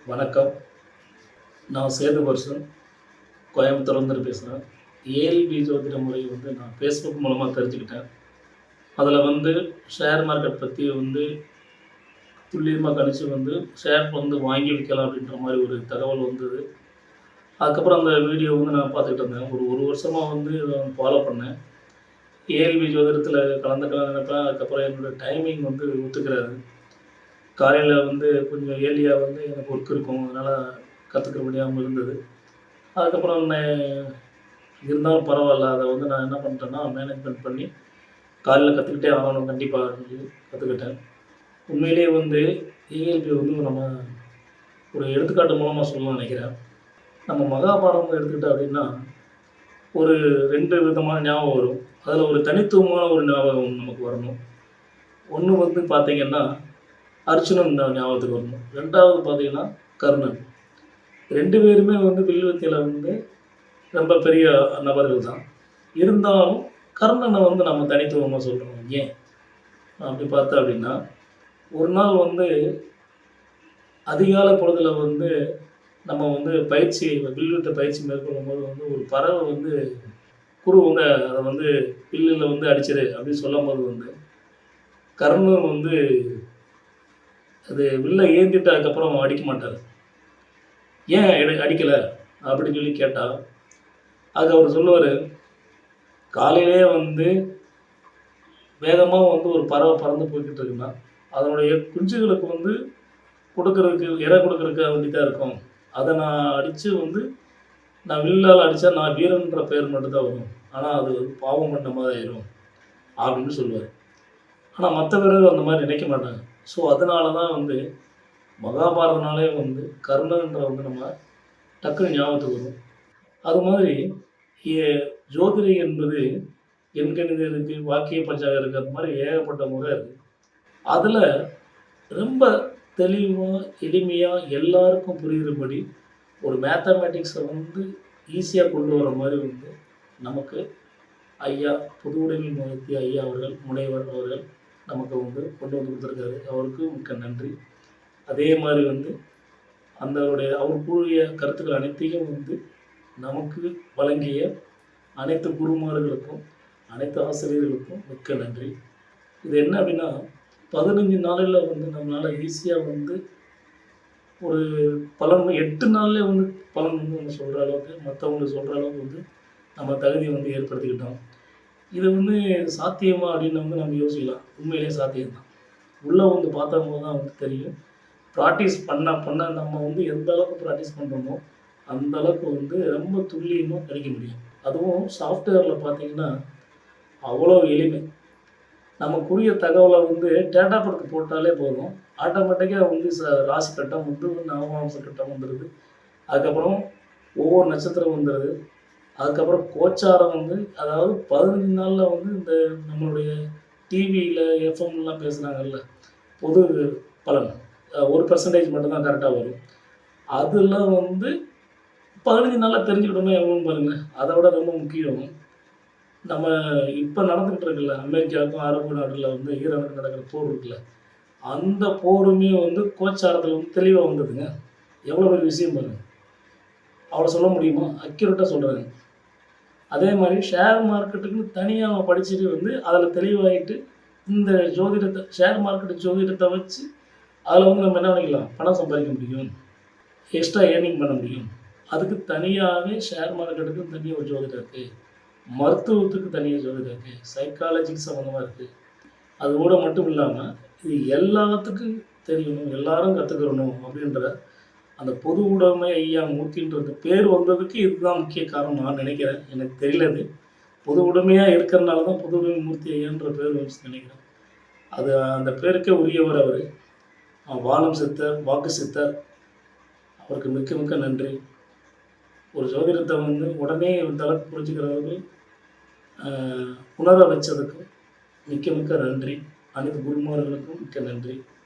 வணக்கம். நான் சேது வருஷன் கோயம்புத்தூர்லேருந்து பேசுகிறேன். ஏஎல்பி ஜோதிட முறை நான் ஃபேஸ்புக் மூலமா தெரிஞ்சுக்கிட்டேன். அதில ஷேர் மார்க்கெட் பத்தி துல்லியமா கணிச்சு ஷேர் வாங்கி விக்கலாம் அப்படின்ற மாரி ஒரு தகவல் வந்தது. அதுக்கப்புறம் அந்த வீடியோ நான் பார்த்துக்கிட்டு இருந்தேன். ஒரு 1 வருஷமா இத ஃபாலோ பண்ணேன். ஏஎல்பி ஜோதிடத்தில கலந்துக்கலாம்னு நினைப்பேன். அதுக்கப்புறம் என்னோட டைமிங் ஒத்துக்கிறாது. காலையில கொஞ்சம் ஏர்லியா எனக்கு ஒர்க் இருக்கும். அதனால கத்துக்க முடியாம இருந்தது. அதுக்கப்புறம் இருந்தாலும் பரவால்ல. அத நான் என்ன பண்ணிட்டேன்னா, மேனேஜ்மென்ட் பண்ணி காலையில கத்துக்கிட்டே ஆகணும் கண்டிப்பா அப்படின்னு சொல்லி கத்துக்கிட்டேன். உண்மையிலேயே ஏஎல்பி நம்ம ஒரு எடுத்துக்காட்டு மூலமா சொல்லலாம்னு நினைக்கிறேன். நம்ம மகாபாரதம் எடுத்துக்கிட்டோம் அப்படின்னா, ஒரு 2 விதமான ஞாபகம் வரும். அதில ஒரு தனித்துவமான ஒரு ஞாபகம் நமக்கு வரணும். ஒண்ணு பார்த்தீங்கன்னா, அர்ஜுனன் ஞாபகத்துக்கு வரணும். 2வது பார்த்தீங்கன்னா, கர்ணன். 2 பேருமே வில் வித்தையில ரொம்ப பெரிய நபர்கள் தான். இருந்தாலும் கர்ணன நம்ம தனித்துவமா சொல்றோம். ஏன்? அப்படி பார்த்தோம் அப்படின்னா, ஒரு நாள் அதிகாலை பொழுதுல நம்ம பயிற்சி வில் வித்தை பயிற்சி மேற்கொள்ளும்போது ஒரு பறவை குரு அத வில்லுல அடிச்சிரு அப்படின்னு சொல்லும்போது கர்ணன் அது வில்ல ஏந்திட்டு அதுக்கப்புறம் அடிக்க மாட்டாரு. ஏன் அடிக்கல? அப்படின்னு சொல்லி கேட்டா, அதுக்கு அவரு சொல்லுவாரு, காலையிலேயே வேகமா ஒரு பறவை பறந்து போய்க்கிட்டு இருக்குன்னா, அதனுடைய குஞ்சுகளுக்கு குடுக்குறதுக்கு இரை குடுக்குறதுக்காக வேண்டி தான் இருக்கும். அத நான் அடிச்சு நான் வில்லால அடிச்சா நான் வீரன்ற பெயர் மட்டும் தான் வரும். ஆனா அது பாவம் பண்ண மாரி ஆயிரும் அப்படின்னு சொல்லுவாரு. ஆனா மத்த வீரர்கள் அந்த மாரி நினைக்க மாட்டாங்க. ஸோ அதனால தான் மகாபாரதனாலே கர்ணன்ற நம்ம டக்குனு ஞாபகத்துக்கு வரும். அது மாதிரி எ ஜோதிடம் என்பது எண்கணிதம் இருக்கு, வாக்கிய பஞ்சாங்கம் இருக்கு. அந்த மாரி ஏகப்பட்ட முறை இருக்கு. அதுல ரொம்ப தெளிவா, எளிமையா எல்லாருக்கும் புரியிறபடி ஒரு மேத்தமேட்டிக்ஸ ஈஸியா கொண்டு வர மாரி நமக்கு ஐயா புதுவுடைமை மூர்த்தி ஐயா அவர்கள், முனைவர் அவர்கள் நமக்கு கொண்டு குடுத்துருக்காரு. அவருக்கு மிக்க நன்றி. அதே மாரி அவர் கூறிய கருத்துக்கள் அனைத்தையும் நமக்கு வழங்கிய அனைத்து குருமார்களுக்கும், அனைத்து ஆசிரியர்களுக்கும் மிக்க நன்றி. இது என்ன அப்படின்னா, 15 நாளையில நம்மளால ஈஸியா ஒரு பலன் 8 நாள்லயே பலன் நம்ம சொல்ற அளவுக்கு, மத்தவங்களுக்கு சொல்ற அளவுக்கு நம்ம தகுதி ஏற்படுத்திக்கிட்டோம். இது சாத்தியமா அப்படின்னு நம்ம யோசிக்கலாம். உண்மையிலேயே சாத்தியம் தான். உள்ள பார்த்தம்போது தான் தெரியும். பிராக்டிஸ் பண்ண பண்ண நம்ம எந்த அளவுக்கு பிராக்டிஸ் பண்றோமோ, அந்த அளவுக்கு ரொம்ப துல்லியமா கணிக்க முடியும். அதுவும் சாஃப்ட்வேர்ல பார்த்தீங்கன்னா, அவ்வளோ எளிமை. நமக்குரிய தகவல டேட் ஆஃப் பர்த் போட்டாலே போதும். ஆட்டோமேட்டிக்கா ராசி கட்டம் நவமாம்ச கட்டம் வந்துருது. அதுக்கப்புறம் ஒவ்வொரு நட்சத்திரம் வந்துருது. அதுக்கப்புறம் கோச்சாரம் அதாவது 15 நாள்ல இந்த நம்மளுடைய டிவியில, எஃப்எம்லாம் பேசுனாங்கல்ல, பொது பலன். 1% மட்டும் தான் கரெக்ட்டா வரும். அதெல்லாம் 15 நாள்ல தெரிஞ்சுக்கிட்டோம்னா எவ்வளோன்னு பாருங்க. அத விட ரொம்ப முக்கியம், நம்ம இப்ப நடந்துகிட்டு இருக்குல்ல, அமெரிக்காவுக்கும் அரபு நாடுல ஈரானுக்கும் நடக்கிற போர் இருக்குல்ல, அந்த போருமே கோச்சாரத்துல தெளிவா வந்ததுங்க. எவ்வளோ பெரிய விஷயம் பாருங்க. அவ்வளோ சொல்ல முடியுமா? அக்யூரேட்டா சொல்றாங்க. அதே மாரி ஷேர் மார்க்கெட்டுக்குன்னு தனியா படிச்சுட்டு அதில தெளிவாயிட்டு, இந்த ஷேர் மார்க்கெட் ஜோதிடத்த வச்சு அதில நம்ம என்ன பண்ணிக்கலாம்? பணம் சம்பாதிக்க முடியும். எக்ஸ்ட்ரா ஏர்னிங் பண்ண முடியும். அதுக்கு தனியாவே ஷேர் மார்க்கெட்டுக்கு தனியா ஒரு ஜோதிடம் இருக்கு. மருத்துவத்துக்கு தனியா ஜோதிடம் இருக்கு. சைக்காலஜிக்கு சம்மந்தமா இருக்கு. அதோட மட்டும் இல்லாம, இது எல்லாத்துக்கும் தெரியணும், எல்லாரும் கத்துக்கிறணும் அப்படின்ற அந்த பொது உடைமை ஐயா மூர்த்தின்றது பேர் வந்ததுக்கு இதுதான் முக்கிய காரணம் நான் நினைக்கிறேன். எனக்கு தெரியல அது. பொது உடைமையா இருக்கிறனால தான் பொது உடைமை மூர்த்தி ஐயான்ற பேர் வந்துச்சுன்னு நினைக்கிறேன். அது அந்த பேருக்கே உரியவர் அவரு. வானம் சித்தர், வாக்கு சித்தர். அவருக்கு மிக்க மிக்க நன்றி. ஒரு ஜோதிடத்த உடனே இந்த அளவுக்கு புரிஞ்சுக்கிற அளவுக்கு உணர வச்சதுக்கு மிக்க மிக்க நன்றி. அனைத்து குருமார்களுக்கும் மிக்க நன்றி.